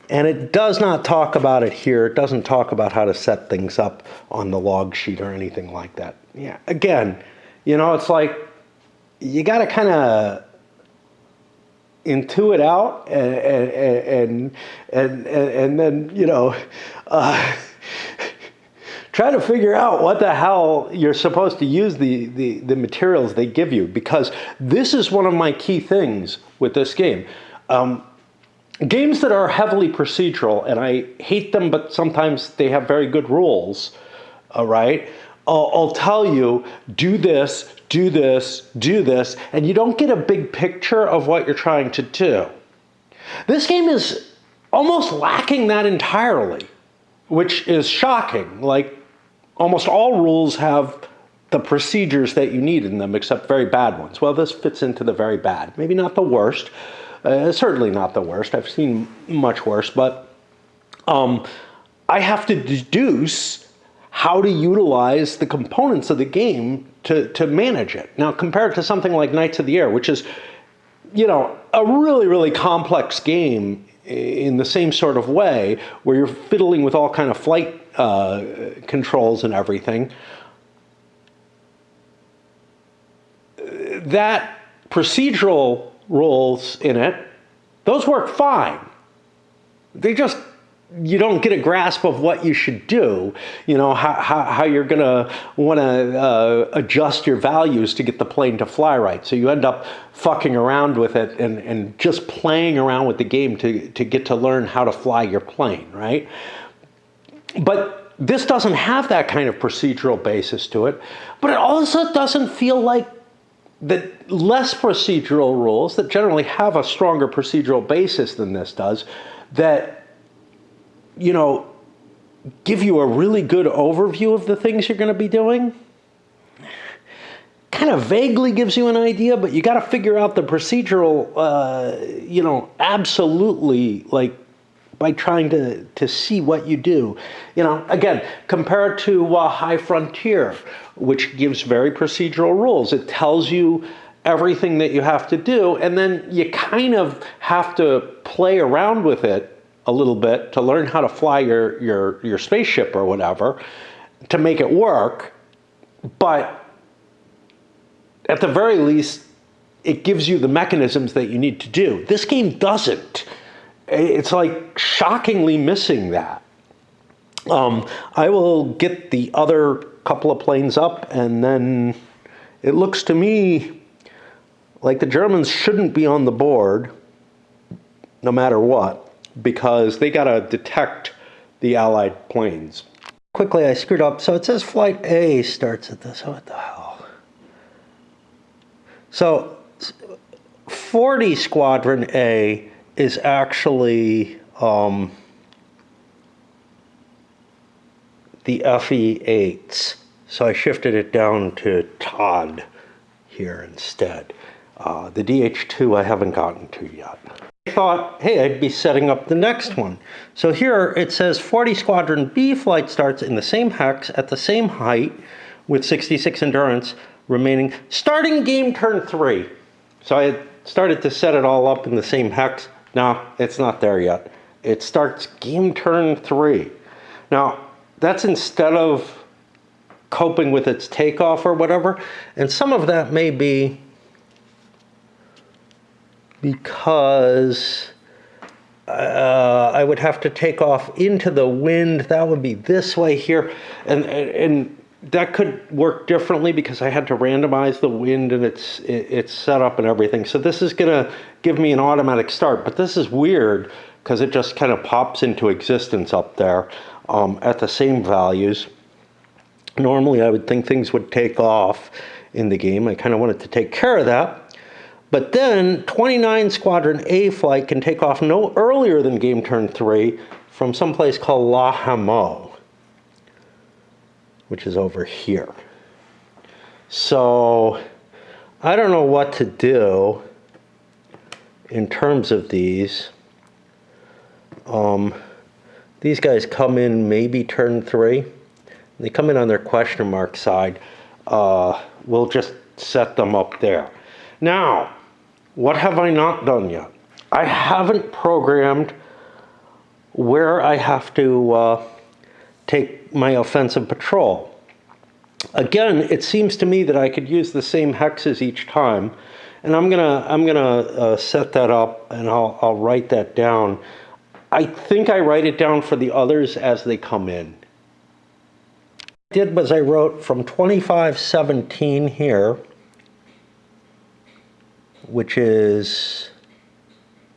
And it does not talk about it here. It doesn't talk about how to set things up on the log sheet or anything like that. Yeah, again, it's like you got to kind of intuit out and then try to figure out what the hell you're supposed to use the materials they give you, because this is one of my key things with this game. Games that are heavily procedural, and I hate them, but sometimes they have very good rules, all right? I'll tell you, do this, do this, do this, and you don't get a big picture of what you're trying to do. This game is almost lacking that entirely, which is shocking. Like, almost all rules have the procedures that you need in them, except very bad ones. Well, this fits into the very bad. Maybe not the worst. Certainly not the worst. I've seen much worse, but I have to deduce how to utilize the components of the game to manage it. Now, compare it to something like Knights of the Air, which is, a really, really complex game in the same sort of way, where you're fiddling with all kind of flight controls and everything. That procedural roles in it, those work fine. You don't get a grasp of what you should do, how you're going to want to adjust your values to get the plane to fly right. So you end up fucking around with it and just playing around with the game to get to learn how to fly your plane, right? But this doesn't have that kind of procedural basis to it, but it also doesn't feel like the less procedural rules that generally have a stronger procedural basis than this does, that, give you a really good overview of the things you're going to be doing. Kind of vaguely gives you an idea, but you got to figure out the procedural, absolutely, like, by trying to see what you do. Again, compare it to High Frontier, which gives very procedural rules. It tells you everything that you have to do, and then you kind of have to play around with it a little bit to learn how to fly your spaceship or whatever to make it work. But at the very least, it gives you the mechanisms that you need to do. This game doesn't. It's like shockingly missing that. I will get the other couple of planes up, and then it looks to me like the Germans shouldn't be on the board no matter what, because they got to detect the Allied planes. Quickly, I screwed up. So it says Flight A starts at this. What the hell? So 40 Squadron A is actually the FE-8s. So I shifted it down to Todd here instead. The DH-2 I haven't gotten to yet. I thought, hey, I'd be setting up the next one. So here it says 40 Squadron B flight starts in the same hex at the same height with 66 endurance remaining, starting game turn 3. So I started to set it all up in the same hex. No, it's not there yet. It starts game turn 3. Now, that's instead of coping with its takeoff or whatever, and some of that may be because I would have to take off into the wind. That would be this way here, and that could work differently because I had to randomize the wind and its setup and everything. So this is going to give me an automatic start, but this is weird because it just kind of pops into existence up there at the same values. Normally, I would think things would take off in the game. I kind of wanted to take care of that. But then 29 Squadron A flight can take off no earlier than game turn 3 from some place called La Hameau, which is over here. So I don't know what to do in terms of these. These guys come in maybe turn 3. They come in on their question mark side. We'll just set them up there. Now, what have I not done yet? I haven't programmed where I have to take my offensive patrol. Again, it seems to me that I could use the same hexes each time, and I'm gonna set that up, and I'll write that down. I think I write it down for the others as they come in. What I did was I wrote from 2517 here, which is,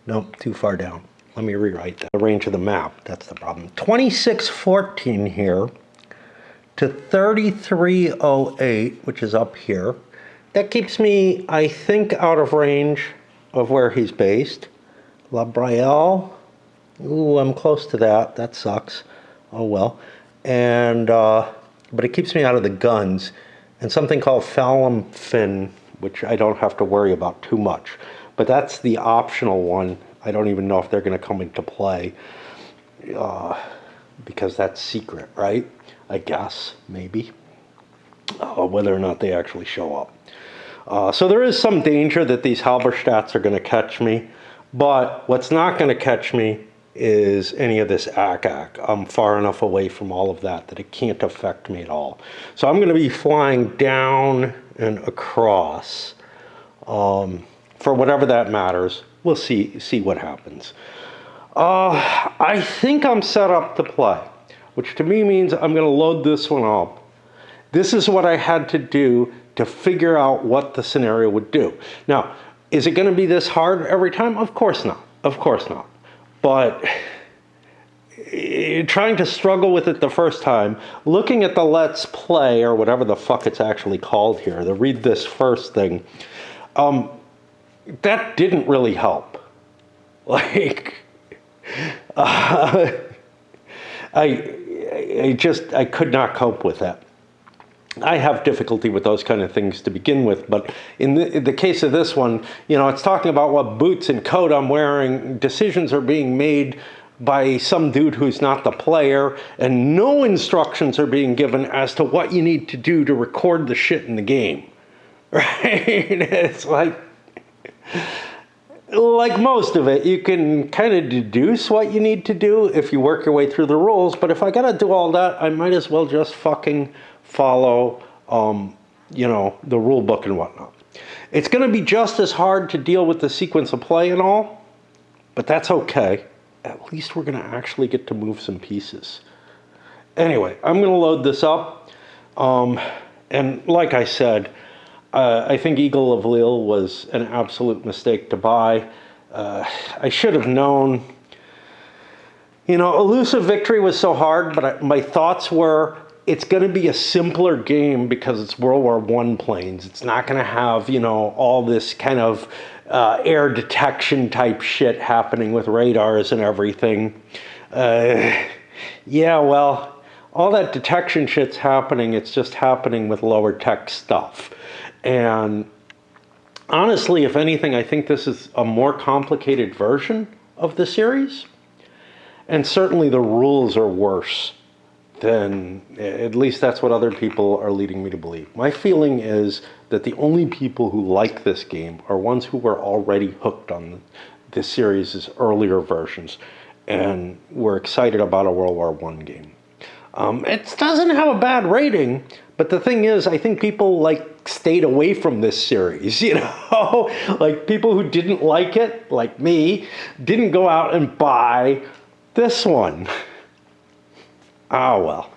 nope, too far down. Let me rewrite that. The range of the map, that's the problem. 2614 here to 3308, which is up here. That keeps me, I think, out of range of where he's based. La Brielle, ooh, I'm close to that. That sucks. Oh well. And, but it keeps me out of the guns. And something called Falmouth, which I don't have to worry about too much. But that's the optional one. I don't even know if they're going to come into play because that's secret, right? I guess, maybe. Whether or not they actually show up. So there is some danger that these Halberstadts are going to catch me. But what's not going to catch me is any of this Ack-Ack. I'm far enough away from all of that that it can't affect me at all. So I'm going to be flying down and across for whatever that matters. We'll see what happens. I think I'm set up to play, which to me means I'm going to load this one up. This is what I had to do to figure out what the scenario would do. Now, is it going to be this hard every time? Of course not. Of course not. But trying to struggle with it the first time, looking at the Let's Play, or whatever the fuck it's actually called here, the Read This First thing, that didn't really help. Like, I could not cope with that. I have difficulty with those kind of things to begin with, but in the case of this one, you know, it's talking about what boots and coat I'm wearing. Decisions are being made by some dude who's not the player, and no instructions are being given as to what you need to do to record the shit in the game. Right? It's like most of it, you can kind of deduce what you need to do if you work your way through the rules, but if I gotta do all that, I might as well just fucking follow, you know, the rule book and whatnot. It's going to be just as hard to deal with the sequence of play and all, but that's okay. At least we're going to actually get to move some pieces. Anyway, I'm going to load this up. And like I said, I think Eagle of Lille was an absolute mistake to buy. I should have known. You know, Elusive Victory was so hard, but my thoughts were, it's going to be a simpler game because it's World War I planes. It's not going to have, you know, all this kind of air detection type shit happening with radars and everything. Yeah, well, all that detection shit's happening. It's just happening with lower tech stuff. And honestly, if anything, I think this is a more complicated version of the series. And certainly the rules are worse. Then at least that's what other people are leading me to believe. My feeling is that the only people who like this game are ones who were already hooked on the series' earlier versions and were excited about a World War I game. It doesn't have a bad rating, but the thing is, I think people like stayed away from this series, you know? Like people who didn't like it, like me, didn't go out and buy this one. Ah, well.